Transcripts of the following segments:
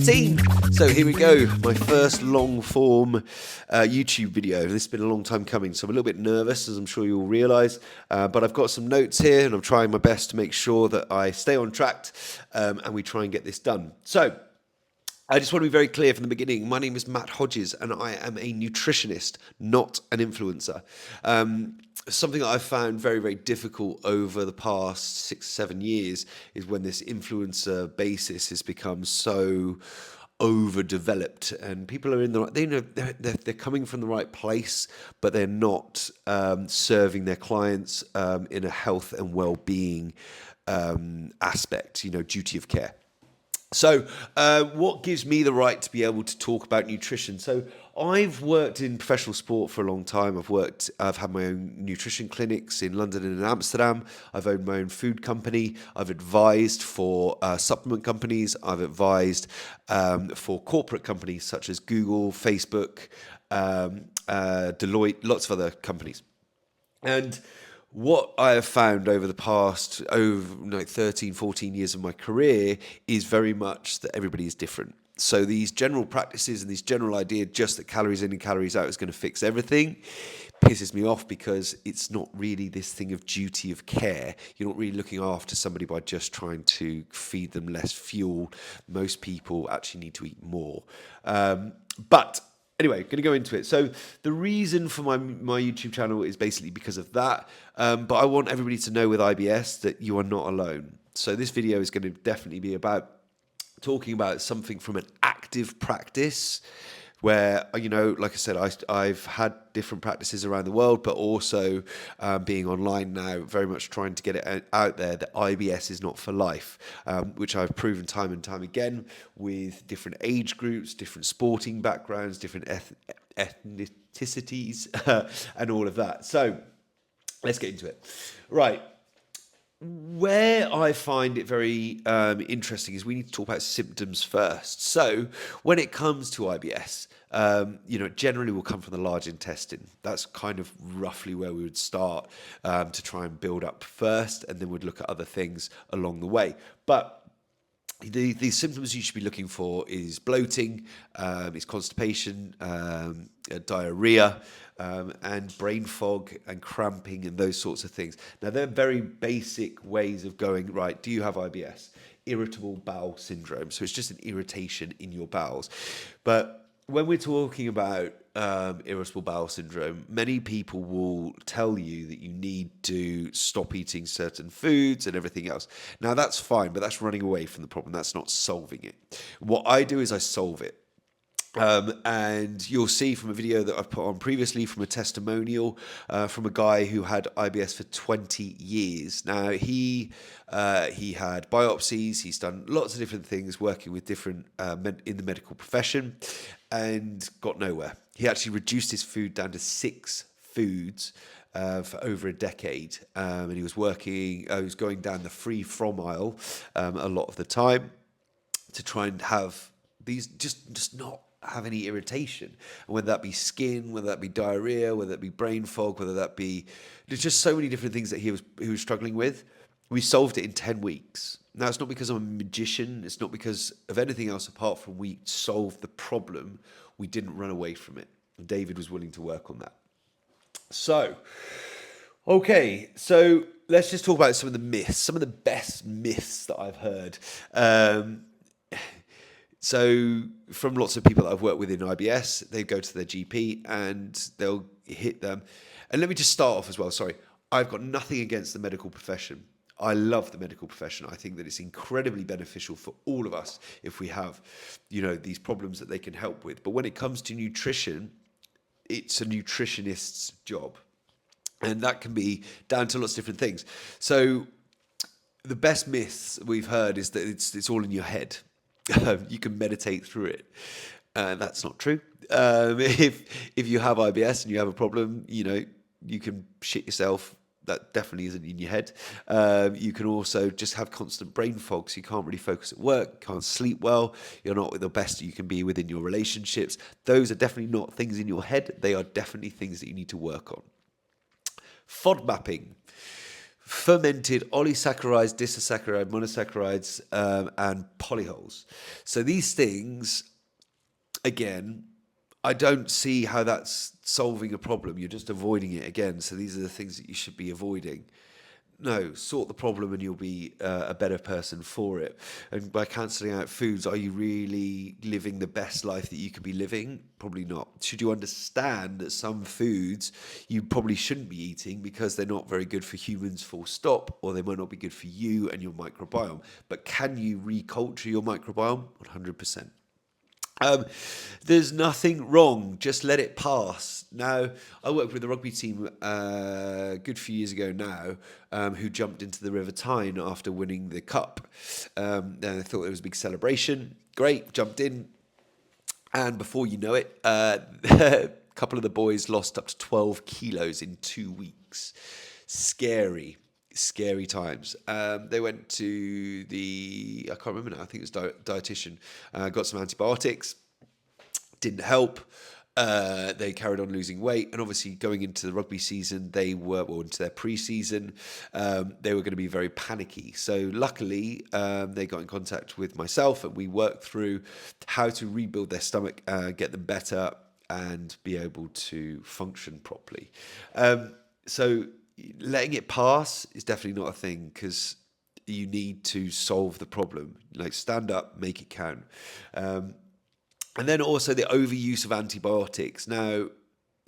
16. So here we go, my first long form YouTube video. This has been a long time coming, so I'm a little bit nervous, as I'm sure you'll realise, but I've got some notes here and I'm trying my best to make sure that I stay on track and we try and get this done. So I just want to be very clear from the beginning. My name is Matt Hodges and I am a nutritionist, not an influencer. Something that I've found very, very difficult over the past 6-7 years is when this influencer basis has become so overdeveloped and people are in the right, they're coming from the right place, but they're not serving their clients in a health and well-being aspect, duty of care. So what gives me the right to be able to talk about nutrition? So I've worked in professional sport for a long time. I've had my own nutrition clinics in London and in Amsterdam. I've owned my own food company. I've advised for supplement companies. I've advised for corporate companies such as Google, Facebook, Deloitte, lots of other companies. And what I have found over the past 13, 14 years of my career is very much that everybody is different. So these general practices and this general idea just that calories in and calories out is going to fix everything pisses me off, because it's not really this thing of duty of care. You're not really looking after somebody by just trying to feed them less fuel. Most people actually need to eat more. But anyway, going to go into it. So the reason for my YouTube channel is basically because of that. But I want everybody to know with IBS that you are not alone. So this video is going to definitely be about talking about something from an active practice where, like I said, I've had different practices around the world, but also being online now, very much trying to get it out there that IBS is not for life, which I've proven time and time again with different age groups, different sporting backgrounds, different ethnicities, and all of that. So let's get into it. Right. Where I find it very interesting is we need to talk about symptoms first. So when it comes to IBS, generally will come from the large intestine. That's kind of roughly where we would start to try and build up first, and then we'd look at other things along the way. But the symptoms you should be looking for is bloating, is constipation, diarrhea, and brain fog and cramping and those sorts of things. Now, they're very basic ways of going, right, do you have IBS? Irritable bowel syndrome. So it's just an irritation in your bowels. But when we're talking about irritable bowel syndrome, many people will tell you that you need to stop eating certain foods and everything else. Now, that's fine, but that's running away from the problem. That's not solving it. What I do is I solve it. And you'll see from a video that I've put on previously from a testimonial from a guy who had IBS for 20 years. Now, he had biopsies, he's done lots of different things working with different in the medical profession and got nowhere. He actually reduced his food down to 6 foods for over a decade, and he was going down the free from aisle a lot of the time to try and have these just not have any irritation, and whether that be skin, whether that be diarrhea, whether that be brain fog, whether that be, there's just so many different things that he was struggling with. We solved it in 10 weeks. Now, it's not because I'm a magician, it's not because of anything else apart from we solved the problem. We didn't run away from it. David was willing to work on that. So let's just talk about some of the myths, some of the best myths that I've heard. So from lots of people that I've worked with in IBS, they go to their GP and they'll hit them. And let me just start off as well. Sorry, I've got nothing against the medical profession. I love the medical profession. I think that it's incredibly beneficial for all of us if we have, these problems that they can help with. But when it comes to nutrition, it's a nutritionist's job. And that can be down to lots of different things. So the best myths we've heard is that it's all in your head. You can meditate through it. That's not true. If you have IBS and you have a problem, you can shit yourself. That definitely isn't in your head. You can also just have constant brain fog, so you can't really focus at work, can't sleep well, you're not the best you can be within your relationships. Those are definitely not things in your head. They are definitely things that you need to work on. FODMAPing. fermented olysaccharides, disaccharides, monosaccharides, and polyhols. So these things, again, I don't see how that's solving a problem. You're just avoiding it again. So these are the things that you should be avoiding. No, sort the problem and you'll be a better person for it. And by cancelling out foods, are you really living the best life that you could be living? Probably not. Should you understand that some foods you probably shouldn't be eating because they're not very good for humans, full stop, or they might not be good for you and your microbiome? But can you reculture your microbiome? 100%. There's nothing wrong. Just let it pass. Now, I worked with a rugby team a good few years ago now, who jumped into the River Tyne after winning the cup. And I thought it was a big celebration. Great, jumped in. And before you know it, a couple of the boys lost up to 12 kilos in 2 weeks. Scary times. They went to I can't remember now, I think it was dietitian, got some antibiotics, didn't help. They carried on losing weight, and obviously going into the rugby season, into their pre-season, they were going to be very panicky. So luckily, they got in contact with myself, and we worked through how to rebuild their stomach, get them better, and be able to function properly. So letting it pass is definitely not a thing, because you need to solve the problem. Like, stand up, make it count. And then also the overuse of antibiotics. Now,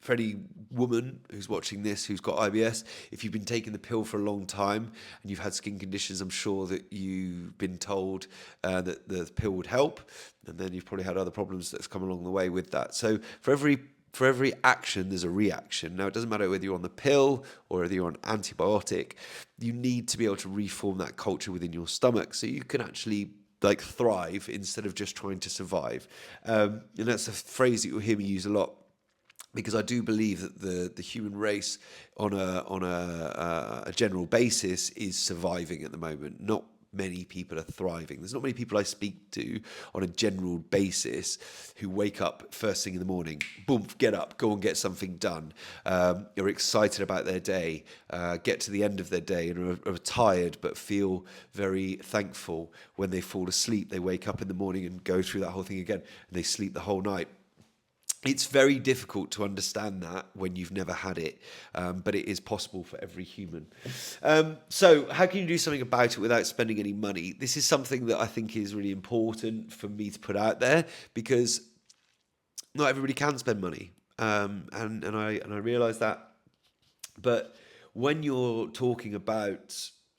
for any woman who's watching this who's got IBS, if you've been taking the pill for a long time and you've had skin conditions, I'm sure that you've been told that the pill would help, and then you've probably had other problems that's come along the way with that. So for every action, there's a reaction. Now, it doesn't matter whether you're on the pill or whether you're on antibiotic. You need to be able to reform that culture within your stomach so you can actually thrive instead of just trying to survive. And that's a phrase that you'll hear me use a lot, because I do believe that the human race on a general basis is surviving at the moment. Not many people are thriving. There's not many people I speak to on a general basis who wake up first thing in the morning, boom, get up, go and get something done, are excited about their day, get to the end of their day and are tired but feel very thankful. When they fall asleep, they wake up in the morning and go through that whole thing again, and they sleep the whole night. It's very difficult to understand that when you've never had it, but it is possible for every human. So how can you do something about it without spending any money? This is something that I think is really important for me to put out there, because not everybody can spend money, and I realise that. But when you're talking about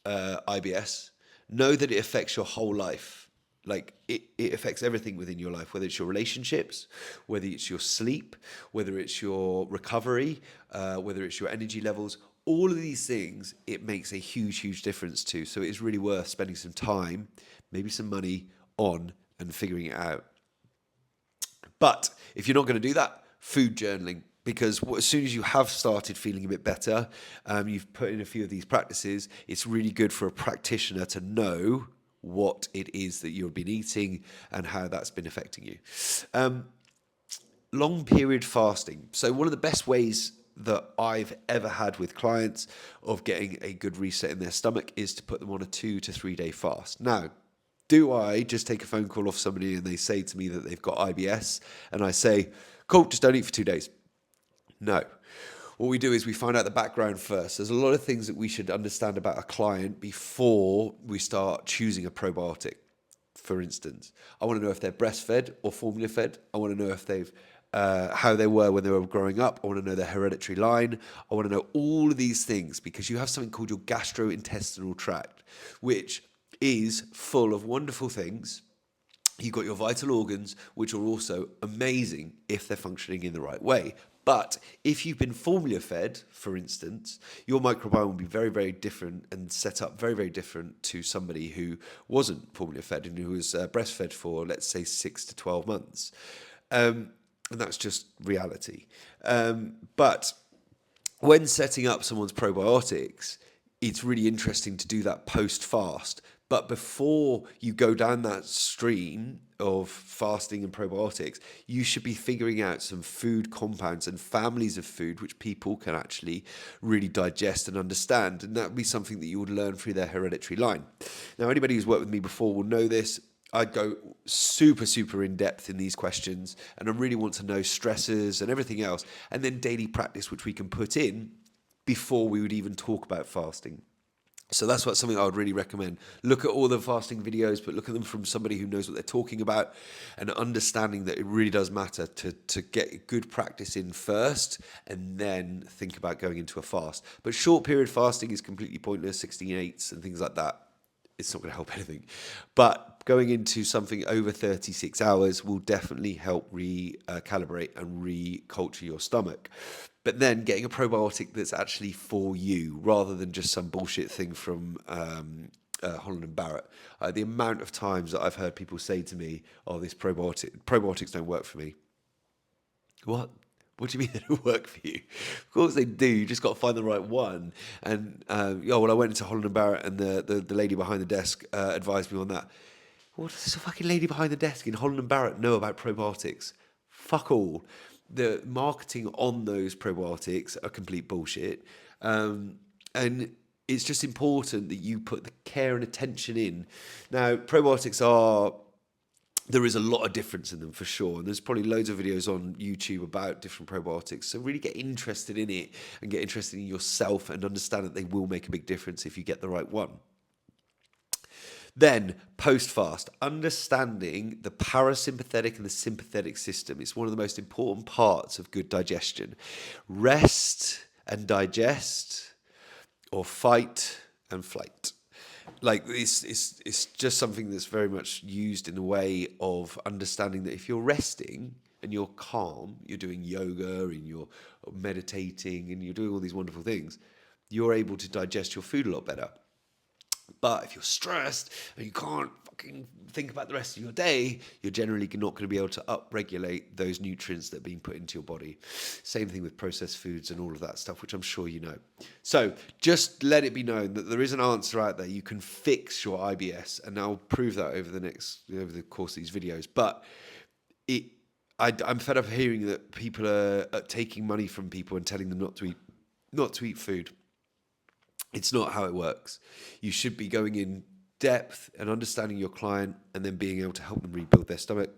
IBS, know that it affects your whole life. Like, it affects everything within your life, whether it's your relationships, whether it's your sleep, whether it's your recovery, whether it's your energy levels. All of these things, it makes a huge difference to. So it is really worth spending some time, maybe some money on, and figuring it out. But if you're not going to do that, food journaling. Because as soon as you have started feeling a bit better, you've put in a few of these practices, it's really good for a practitioner to know what it is that you've been eating and how that's been affecting you. Long period fasting. So one of the best ways that I've ever had with clients of getting a good reset in their stomach is to put them on a 2 to 3 day fast. Now, do I just take a phone call off somebody and they say to me that they've got IBS and I say, cool, just don't eat for 2 days? No. What we do is we find out the background first. There's a lot of things that we should understand about a client before we start choosing a probiotic. For instance, I want to know if they're breastfed or formula fed. I want to know if they've how they were when they were growing up. I want to know their hereditary line. I want to know all of these things, because you have something called your gastrointestinal tract, which is full of wonderful things. You've got your vital organs, which are also amazing if they're functioning in the right way. But if you've been formula fed, for instance, your microbiome will be very different and set up very different to somebody who wasn't formula fed and who was breastfed for, let's say, 6 to 12 months. And that's just reality. But when setting up someone's probiotics, it's really interesting to do that post-fast, But before you go down that stream of fasting and probiotics, you should be figuring out some food compounds and families of food which people can actually really digest and understand. And that would be something that you would learn through their hereditary line. Now, anybody who's worked with me before will know this. I go super in depth in these questions, and I really want to know stressors and everything else, and then daily practice which we can put in before we would even talk about fasting. So that's something I would really recommend. Look at all the fasting videos, but look at them from somebody who knows what they're talking about, and understanding that it really does matter to get good practice in first and then think about going into a fast. But short period fasting is completely pointless, 16/8 and things like that. It's not going to help anything. But going into something over 36 hours will definitely help recalibrate and reculture your stomach. But then getting a probiotic that's actually for you, rather than just some bullshit thing from Holland and Barrett. The amount of times that I've heard people say to me, "Oh, this probiotics don't work for me." What? What do you mean they don't work for you? Of course they do. You just got to find the right one. And I went into Holland and Barrett, and the lady behind the desk advised me on that. What does the fucking lady behind the desk in Holland and Barrett know about probiotics? Fuck all. The marketing on those probiotics are complete bullshit. And it's just important that you put the care and attention in. Now, there is a lot of difference in them for sure. And there's probably loads of videos on YouTube about different probiotics. So really get interested in it and get interested in yourself and understand that they will make a big difference if you get the right one. Then, post-fast, understanding the parasympathetic and the sympathetic system is one of the most important parts of good digestion. Rest and digest, or fight and flight. Like, it's just something that's very much used in a way of understanding that if you're resting and you're calm, you're doing yoga and you're meditating and you're doing all these wonderful things, you're able to digest your food a lot better. But if you're stressed and you can't fucking think about the rest of your day, you're generally not going to be able to upregulate those nutrients that are being put into your body. Same thing with processed foods and all of that stuff, which I'm sure you know. So just let it be known that there is an answer out there. You can fix your IBS, and I'll prove that over the course of these videos. But I'm fed up hearing that people are taking money from people and telling them not to eat food. It's not how it works. You should be going in depth and understanding your client, and then being able to help them rebuild their stomach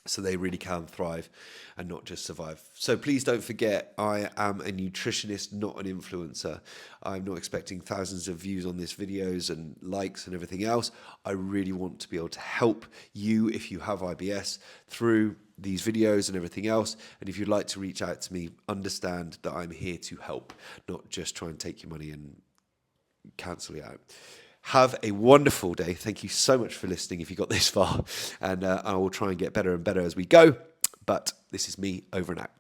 so they really can thrive and not just survive. So please don't forget, I am a nutritionist, not an influencer. I'm not expecting thousands of views on these videos and likes and everything else. I really want to be able to help you if you have IBS through these videos and everything else. And if you'd like to reach out to me, understand that I'm here to help, not just try and take your money and cancel it out. Have a wonderful day. Thank you so much for listening if you got this far. And I will try and get better and better as we go. But this is me over and out.